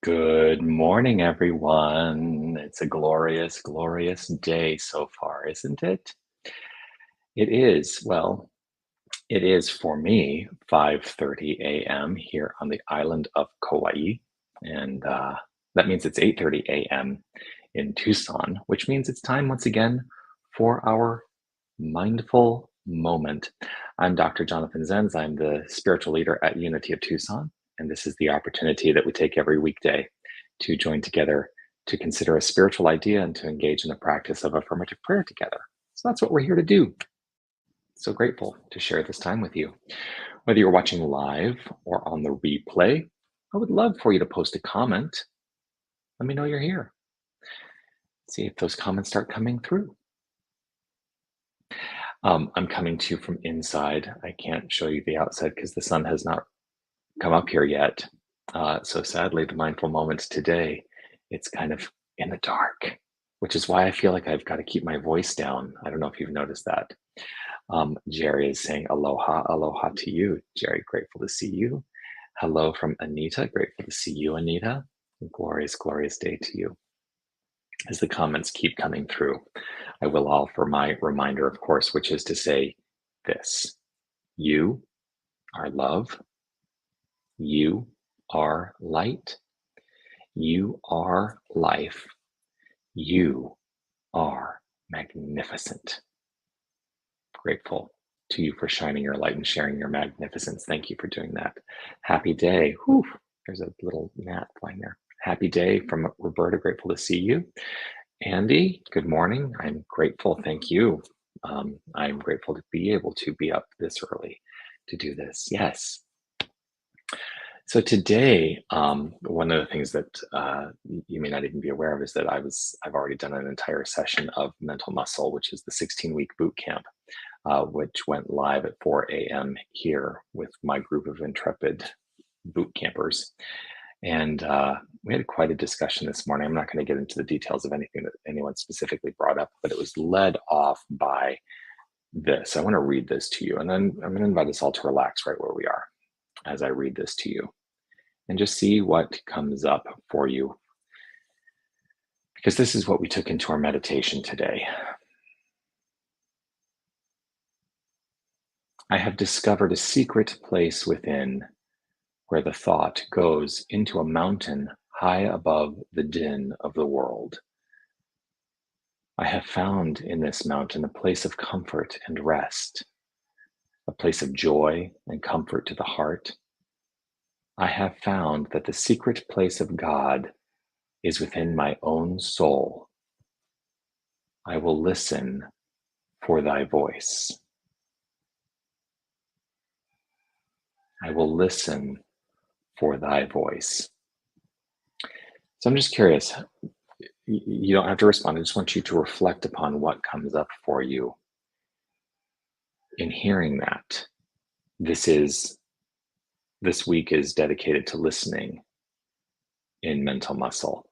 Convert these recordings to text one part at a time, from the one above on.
Good morning, everyone. It's a glorious, glorious day so far, isn't it? It is. Well, it is for me 5:30 a.m. here on the island of Kauai, and that means it's 8:30 a.m. in Tucson, which means it's time once again for our mindful moment. I'm Dr. Jonathan Zenz. I'm the spiritual leader at Unity of Tucson, and this is the opportunity that we take every weekday to join together to consider a spiritual idea and to engage in the practice of affirmative prayer together. So that's what we're here to do. So grateful to share this time with you. Whether you're watching live or on the replay, I would love for you to post a comment. Let me know you're here. See if those comments start coming through. I'm coming to you from inside. I can't show you the outside because the sun has not come up here yet. So sadly, the mindful moments today, it's kind of in the dark, which is why I feel like I've got to keep my voice down. I don't know if you've noticed that. Jerry is saying aloha, aloha to you. Jerry, grateful to see you. Hello from Anita, grateful to see you, Anita. Glorious, glorious day to you. As the comments keep coming through, I will offer my reminder, of course, which is to say this: you are love, you are light, you are life, you are magnificent. Grateful to you for shining your light and sharing your magnificence. Thank you for doing that. Happy day. Whew, there's a little gnat flying there. Happy day from Roberta. Grateful to see you. Andy, good morning. I'm grateful. Thank you. I'm grateful to be able to be up this early to do this. Yes. So today, one of the things that you may not even be aware of is that I've already done an entire session of Mental Muscle, which is the 16-week boot camp, which went live at 4 a.m. here with my group of intrepid boot campers. And we had quite a discussion this morning. I'm not going to get into the details of anything that anyone specifically brought up, but it was led off by this. I want to read this to you, and then I'm going to invite us all to relax right where we are as I read this to you and just see what comes up for you, because this is what we took into our meditation today. I have discovered a secret place within where the thought goes into a mountain high above the din of the world. I have found in this mountain a place of comfort and rest, a place of joy and comfort to the heart. I have found that the secret place of God is within my own soul. I will listen for thy voice. I will listen for thy voice. So I'm just curious. You don't have to respond. I just want you to reflect upon what comes up for you in hearing that. This week is dedicated to listening in Mental Muscle.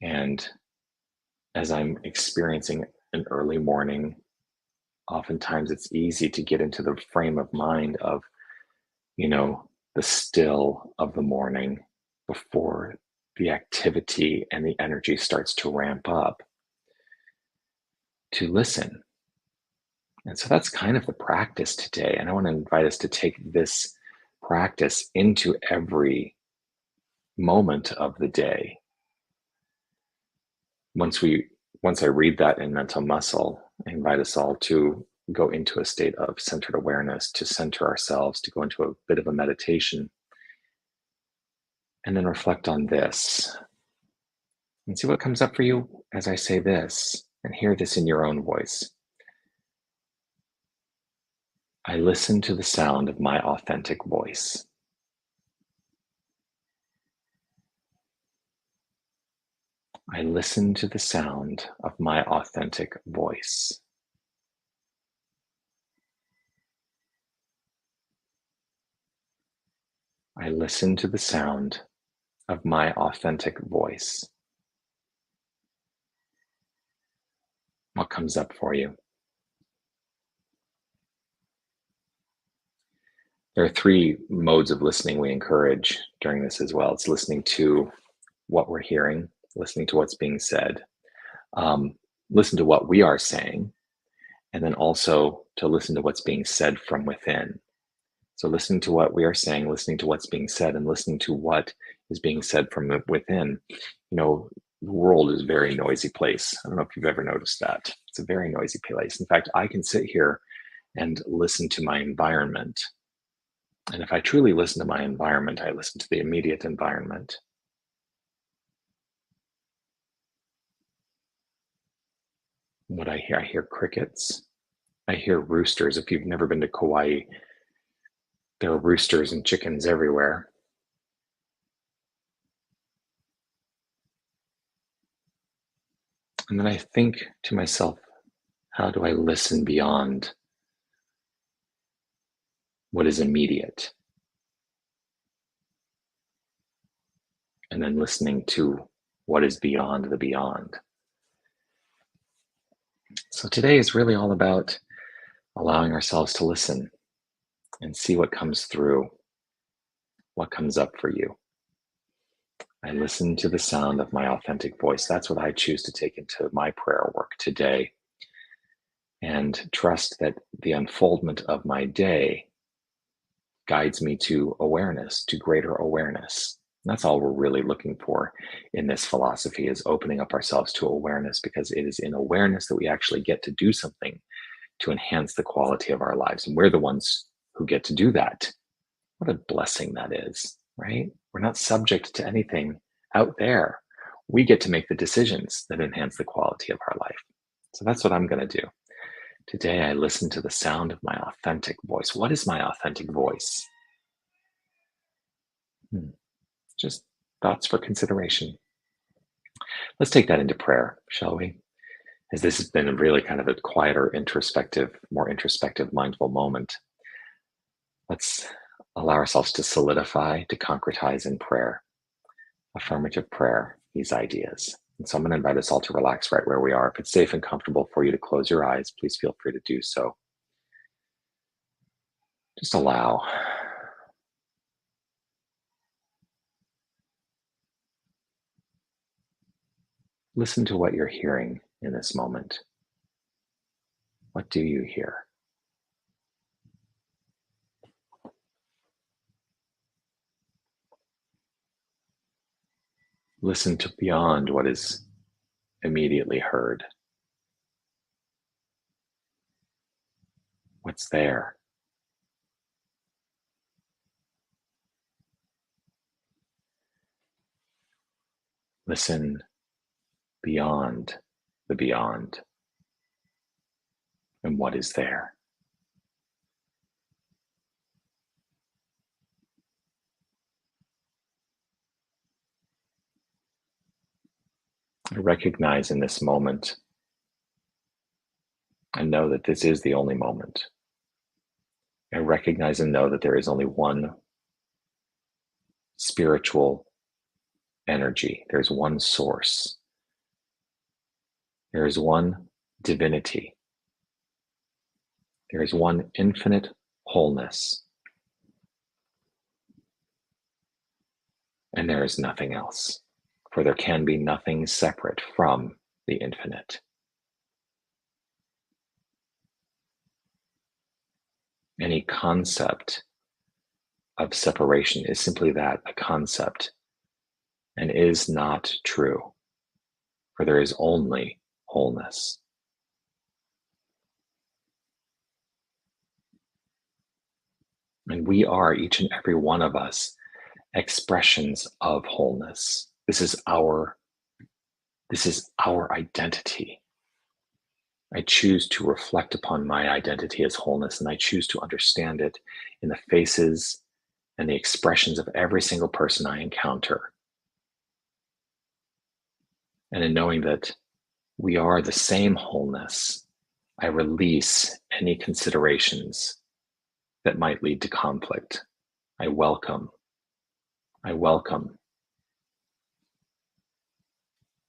And as I'm experiencing an early morning, oftentimes it's easy to get into the frame of mind of, the still of the morning before the activity and the energy starts to ramp up, to listen. And so that's kind of the practice today. And I want to invite us to take this practice into every moment of the day. Once I read that in Mental Muscle, I invite us all to go into a state of centered awareness, to center ourselves, to go into a bit of a meditation, and then reflect on this and see what comes up for you as I say this, and hear this in your own voice. I listen to the sound of my authentic voice. I listen to the sound of my authentic voice. I listen to the sound of my authentic voice. What comes up for you? There are three modes of listening we encourage during this as well. It's listening to what we're hearing, listening to what's being said, um, listen to what we are saying, and then also to listen to what's being said from within. So, listening to what we are saying, listening to what's being said, and listening to what is being said from within. The world is a very noisy place. I don't know if you've ever noticed that. It's a very noisy place. In fact, I can sit here and listen to my environment. And if I truly listen to my environment, I listen to the immediate environment. What I hear crickets. I hear roosters. If you've never been to Kauai, there are roosters and chickens everywhere. And then I think to myself, how do I listen beyond what is immediate? And then listening to what is beyond the beyond. So today is really all about allowing ourselves to listen and see what comes through, what comes up for you. I listen to the sound of my authentic voice. That's what I choose to take into my prayer work today. And trust that the unfoldment of my day guides me to awareness, to greater awareness. And that's all we're really looking for in this philosophy, is opening up ourselves to awareness, because it is in awareness that we actually get to do something to enhance the quality of our lives. And we're the ones who get to do that. What a blessing that is, right? We're not subject to anything out there. We get to make the decisions that enhance the quality of our life. So that's what I'm going to do. Today, I listen to the sound of my authentic voice. What is my authentic voice? Just thoughts for consideration. Let's take that into prayer, shall we? As this has been really kind of a quieter, more introspective, mindful moment, let's allow ourselves to solidify, to concretize in prayer, affirmative prayer, these ideas. And so I'm going to invite us all to relax right where we are. If it's safe and comfortable for you to close your eyes, please feel free to do so. Just allow. Listen to what you're hearing in this moment. What do you hear? Listen to beyond what is immediately heard. What's there? Listen beyond the beyond. And what is there? I recognize in this moment and know that this is the only moment. I recognize and know that there is only one spiritual energy. There's one source. There is one divinity. There is one infinite wholeness. And there is nothing else, for there can be nothing separate from the infinite. Any concept of separation is simply that, a concept, and is not true, for there is only wholeness. And we are, each and every one of us, expressions of wholeness. This is our identity. I choose to reflect upon my identity as wholeness, and I choose to understand it in the faces and the expressions of every single person I encounter. And in knowing that we are the same wholeness, I release any considerations that might lead to conflict. I welcome I welcome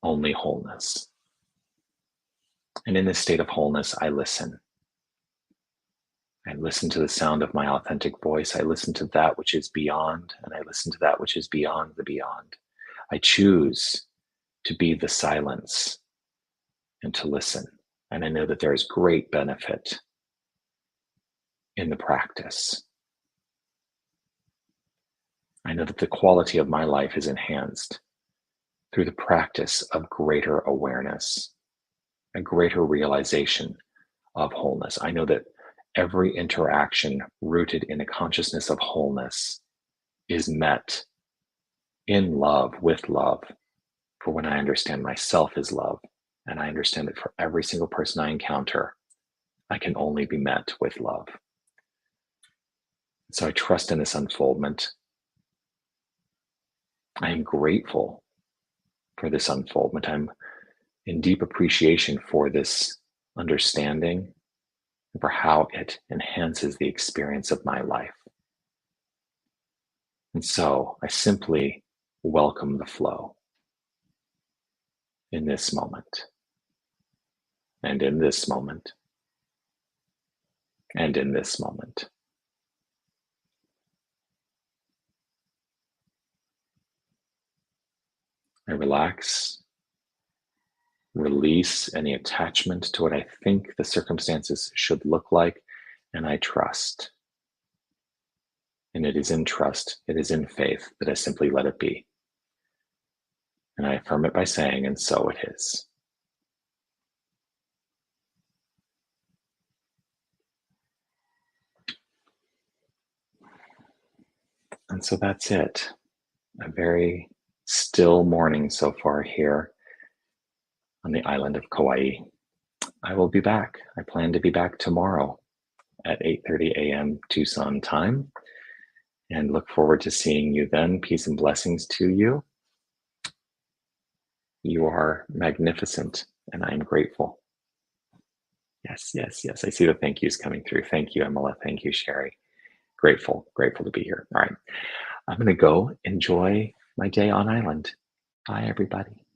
only wholeness. And in this state of wholeness, I listen. I listen to the sound of my authentic voice. I listen to that which is beyond, and I listen to that which is beyond the beyond. I choose to be the silence and to listen. And I know that there is great benefit in the practice. I know that the quality of my life is enhanced through the practice of greater awareness, a greater realization of wholeness. I know that every interaction rooted in a consciousness of wholeness is met in love, with love. For when I understand myself as love, and I understand that for every single person I encounter, I can only be met with love. So I trust in this unfoldment. I am grateful for this unfoldment. I'm in deep appreciation for this understanding, and for how it enhances the experience of my life. And so I simply welcome the flow in this moment, and in this moment, and in this moment. I relax, release any attachment to what I think the circumstances should look like, and I trust. And it is in trust, it is in faith that I simply let it be. And I affirm it by saying, and so it is. And so that's it. A very still morning so far here on the island of Kauai. I will be back. I plan to be back tomorrow at 8:30 a.m. Tucson time, and look forward to seeing you then. Peace and blessings to you. You are magnificent, and I am grateful. Yes, yes, yes. I see the thank yous coming through. Thank you, Emila. Thank you, Sherry. Grateful, grateful to be here. All right. I'm going to go enjoy my day on island. Bye, everybody.